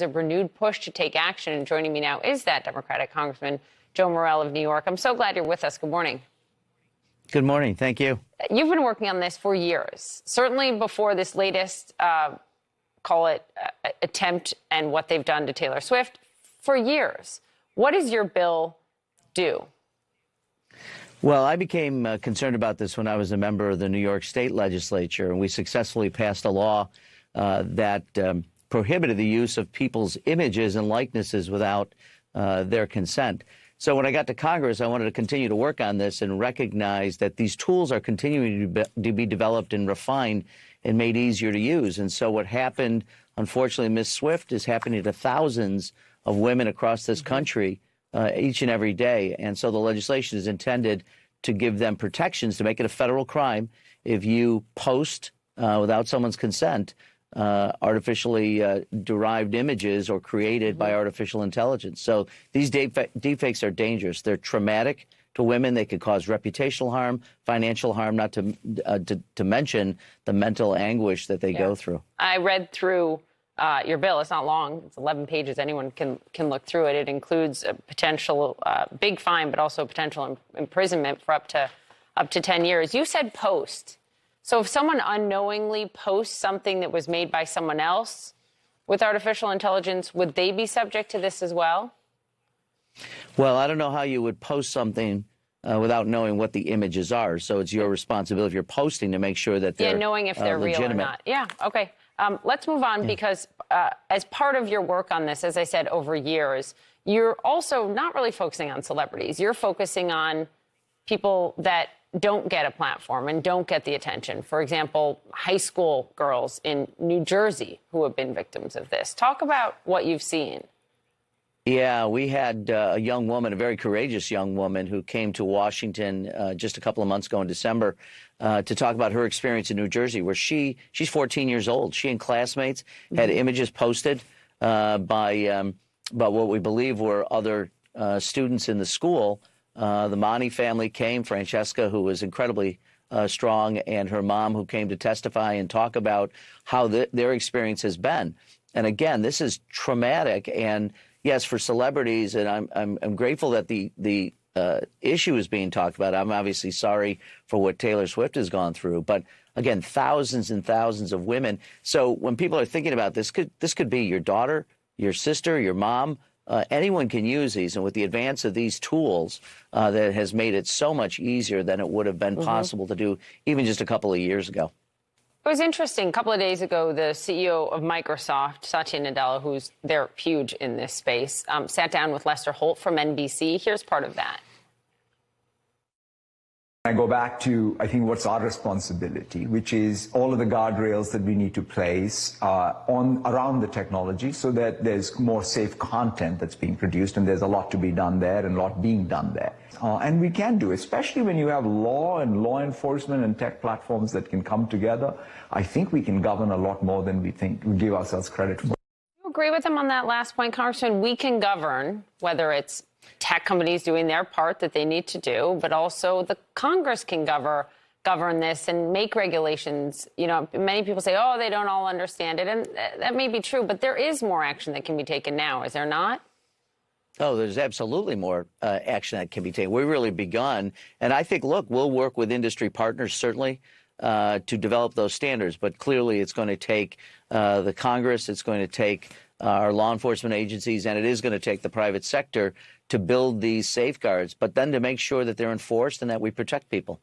A renewed push to take action. And joining me now is that Democratic Congressman Joe Morelle of New York. I'm so glad you're with us. Good morning. Good morning. Thank you. You've been working on this for years, certainly before this latest, call it attempt and what they've done to Taylor Swift for years. What does your bill do? Well, I became concerned about this when I was a member of the New York State Legislature, and we successfully passed a law that prohibited the use of people's images and likenesses without their consent. So when I got to Congress, I wanted to continue to work on this and recognize that these tools are continuing to be developed and refined and made easier to use. And so what happened, unfortunately, Ms. Swift, is happening to thousands of women across this country each and every day. And so the legislation is intended to give them protections, to make it a federal crime if you post without someone's consent artificially derived images or created by artificial intelligence. So these deepfakes are dangerous. They're traumatic to women. They could cause reputational harm, financial harm, not to mention the mental anguish that they go through. I read through your bill. It's not long. It's 11 pages. Anyone can look through it. It includes a potential big fine, but also potential imprisonment for up to 10 years. You said post. So if someone unknowingly posts something that was made by someone else with artificial intelligence, would they be subject to this as well? Well, I don't know how you would post something without knowing what the images are. So it's your responsibility if you're posting to make sure that they're knowing if they're legitimate. Real or not. Yeah, okay. Let's move on because as part of your work on this, as I said, over years, you're also not really focusing on celebrities. You're focusing on people that don't get a platform and don't get the attention. For example, high school girls in New Jersey who have been victims of this. Talk about what you've seen. Yeah, we had a young woman, a very courageous young woman who came to Washington just a couple of months ago in December to talk about her experience in New Jersey, where she's 14 years old. She and classmates had images posted by what we believe were other students in the school. The Monti family came, Francesca, who was incredibly strong, and her mom, who came to testify and talk about how their experience has been. And again, this is traumatic. And yes, for celebrities, and I'm grateful that the issue is being talked about. I'm obviously sorry for what Taylor Swift has gone through, but again, thousands and thousands of women. So when people are thinking about this could be your daughter, your sister, your mom. Anyone can use these, and with the advance of these tools, that has made it so much easier than it would have been possible to do even just a couple of years ago. It was interesting. A couple of days ago, the CEO of Microsoft, Satya Nadella, they're huge in this space, sat down with Lester Holt from NBC. Here's part of that. I go back to, I think, what's our responsibility, which is all of the guardrails that we need to place around the technology so that there's more safe content that's being produced, and there's a lot to be done there and a lot being done there. And we can do, especially when you have law and law enforcement and tech platforms that can come together. I think we can govern a lot more than we give ourselves credit for. You agree with him on that last point, Congressman? We can govern, whether it's tech companies doing their part that they need to do, but also the Congress can govern this and make regulations. You know, many people say, oh, they don't all understand it. And that may be true, but there is more action that can be taken now, is there not? Oh, there's absolutely more action that can be taken. We've really begun. And I think, look, we'll work with industry partners, certainly, to develop those standards. But clearly, it's going to take the Congress, it's going to take our law enforcement agencies, and it is going to take the private sector to build these safeguards, but then to make sure that they're enforced and that we protect people.